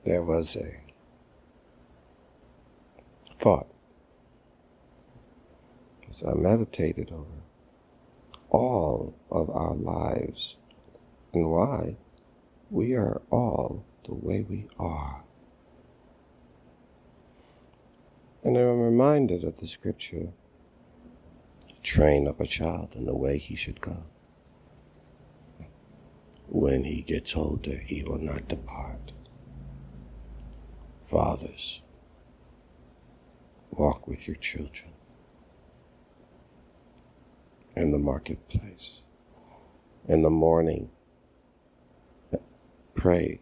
There was a thought as I meditated over all of our lives and why we are all the way we are. And I'm reminded of the scripture, train up a child in the way he should go. When he gets older, he will not depart. Fathers, walk with your children in the marketplace. In the morning, pray.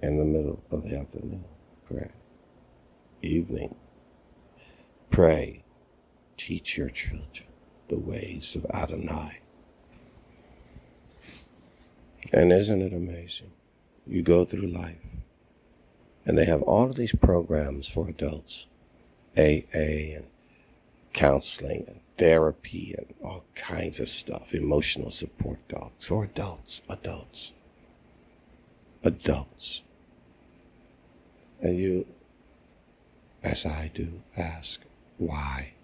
In the middle of the afternoon, pray. Evening, pray. Teach your children the ways of Adonai. And isn't it amazing? You go through life, and they have all of these programs for adults, AA and counseling and therapy and all kinds of stuff, emotional support dogs for adults. And you, as I do, ask, why?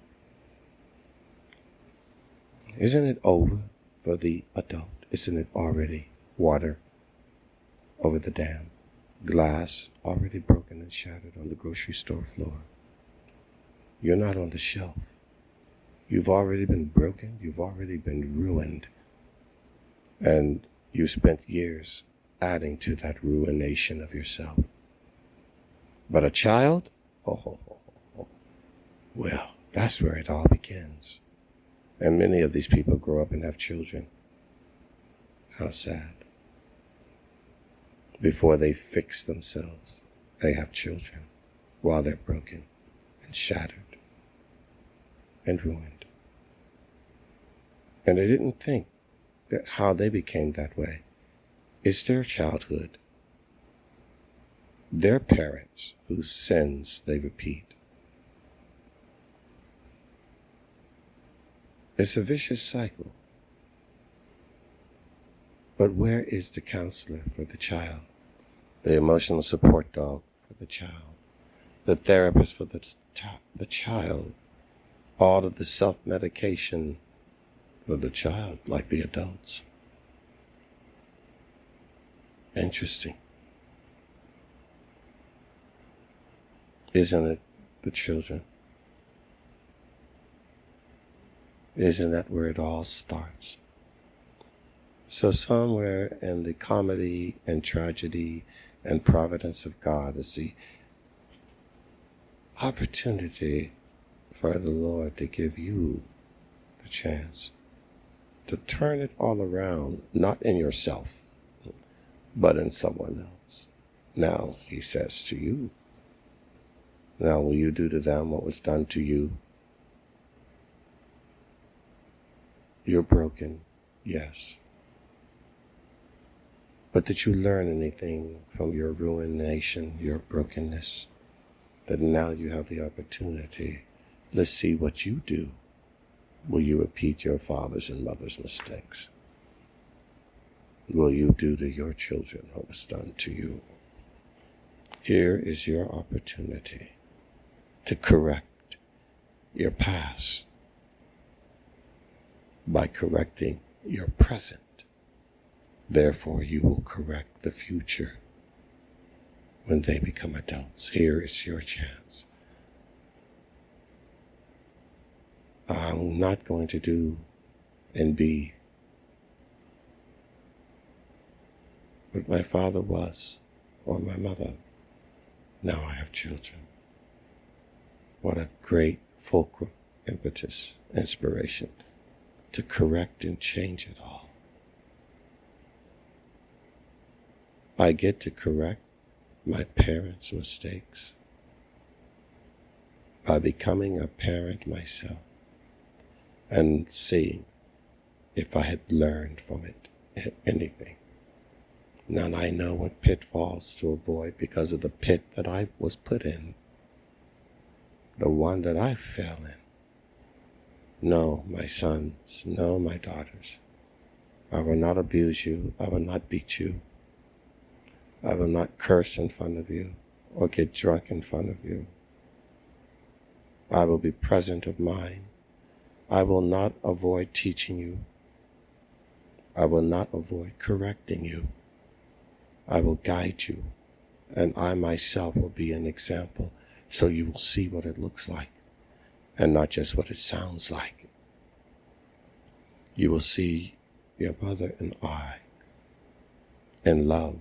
Isn't it over for the adult? Isn't it already water over the dam? Glass already broken and shattered on the grocery store floor. You're not on the shelf. You've already been broken. You've already been ruined. And you spent years adding to that ruination of yourself. But a child? Well, that's where it all begins. And many of these people grow up and have children. How sad. Before they fix themselves, they have children while they're broken and shattered and ruined. And they didn't think that how they became that way is their childhood, their parents whose sins they repeat. It's a vicious cycle. But where is the counselor for the child? The emotional support dog for the child? The therapist for the child? All of the self-medication for the child, like the adults. Interesting. Isn't it the children? Isn't that where it all starts? So somewhere in the comedy and tragedy and providence of God is the opportunity for the Lord to give you the chance to turn it all around, not in yourself, but in someone else. Now, he says to you, now will you do to them what was done to you? You're broken, yes. But did you learn anything from your ruination, your brokenness? That now you have the opportunity. Let's see what you do. Will you repeat your father's and mother's mistakes? Will you do to your children what was done to you? Here is your opportunity to correct your past by correcting your present. Therefore, you will correct the future when they become adults. Here is your chance. I'm not going to do and be what my father was or my mother. Now I have children. What a great fulcrum, impetus, inspiration to correct and change it all. I get to correct my parents' mistakes by becoming a parent myself and seeing if I had learned from it anything. Now I know what pitfalls to avoid because of the pit that I was put in, the one that I fell in. No, my sons, no, my daughters, I will not abuse you, I will not beat you. I will not curse in front of you or get drunk in front of you. I will be present of mind. I will not avoid teaching you. I will not avoid correcting you. I will guide you, and I myself will be an example, so you will see what it looks like, and not just what it sounds like. You will see your mother and I in love,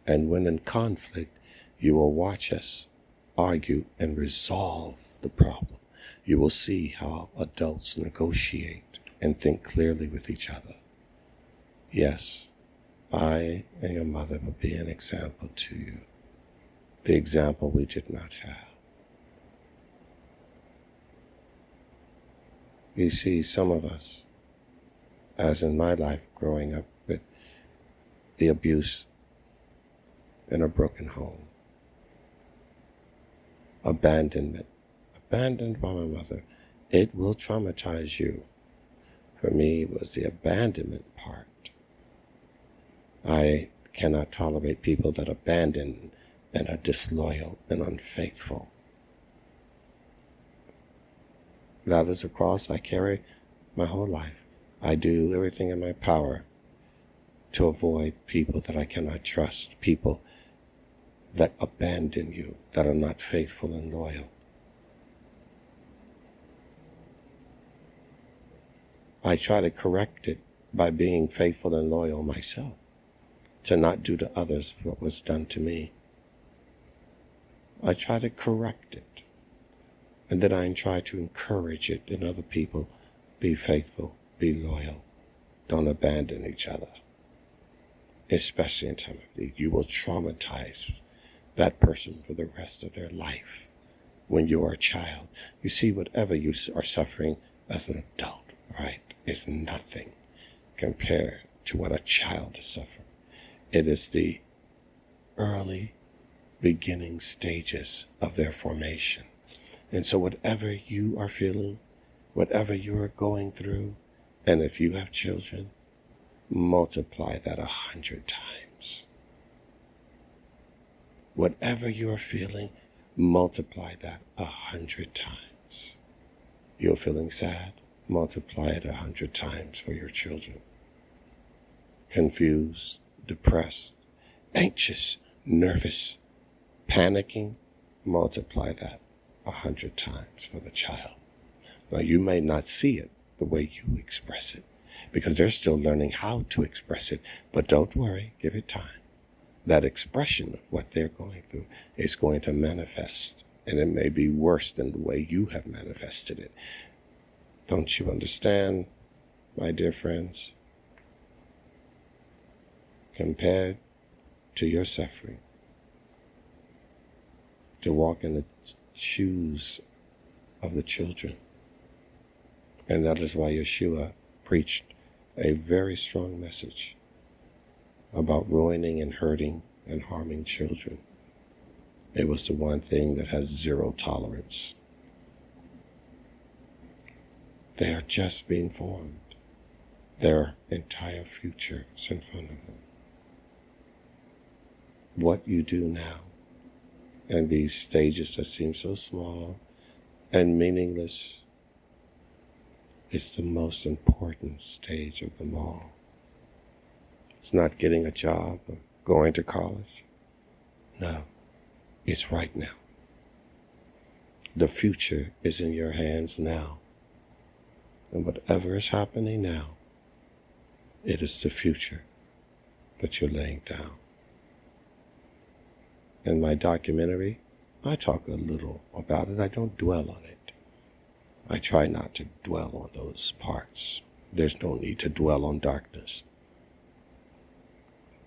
and when in conflict, you will watch us argue and resolve the problem. You will see how adults negotiate and think clearly with each other. Yes, I and your mother will be an example to you, the example we did not have. You see, some of us, as in my life growing up with the abuse in a broken home, abandoned by my mother, it will traumatize you. For me, it was the abandonment part. I cannot tolerate people that abandon and are disloyal and unfaithful. That is a cross I carry my whole life. I do everything in my power to avoid people that I cannot trust, people that abandon you, that are not faithful and loyal. I try to correct it by being faithful and loyal myself, to not do to others what was done to me. I try to correct it, and then I try to encourage it in other people. Be faithful, be loyal, don't abandon each other, especially in time of need. You will traumatize that person for the rest of their life when you are a child. You see, whatever you are suffering as an adult, right, is nothing compared to what a child is suffering. It is the early beginning stages of their formation. And so whatever you are feeling, whatever you are going through, and if you have children, multiply that 100 times. Whatever you are feeling, multiply that 100 times. You're feeling sad, multiply it 100 times for your children. Confused, depressed, anxious, nervous, panicking, multiply that 100 times for the child. Now, you may not see it the way you express it, because they're still learning how to express it, but don't worry, give it time. That expression of what they're going through is going to manifest, and it may be worse than the way you have manifested it. Don't you understand, my dear friends? Compared to your suffering, to walk in the shoes of the children. And that is why Yeshua preached a very strong message about ruining and hurting and harming children. It was the one thing that has zero tolerance. They are just being formed. Their entire future is in front of them. What you do now, and these stages that seem so small and meaningless, is the most important stage of them all. It's not getting a job or going to college. No, it's right now. The future is in your hands now. And whatever is happening now, it is the future that you're laying down. In my documentary, I talk a little about it. I don't dwell on it. I try not to dwell on those parts. There's no need to dwell on darkness.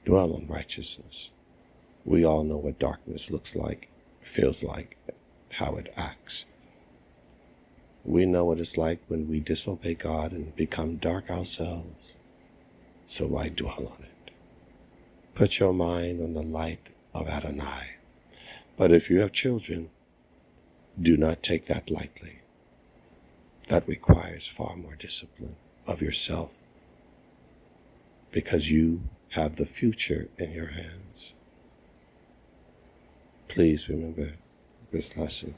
Dwell on righteousness. We all know what darkness looks like, feels like, how it acts. We know what it's like when we disobey God and become dark ourselves. So why dwell on it? Put your mind on the light of Adonai. But if you have children, do not take that lightly. That requires far more discipline of yourself, because you have the future in your hands. Please remember this lesson.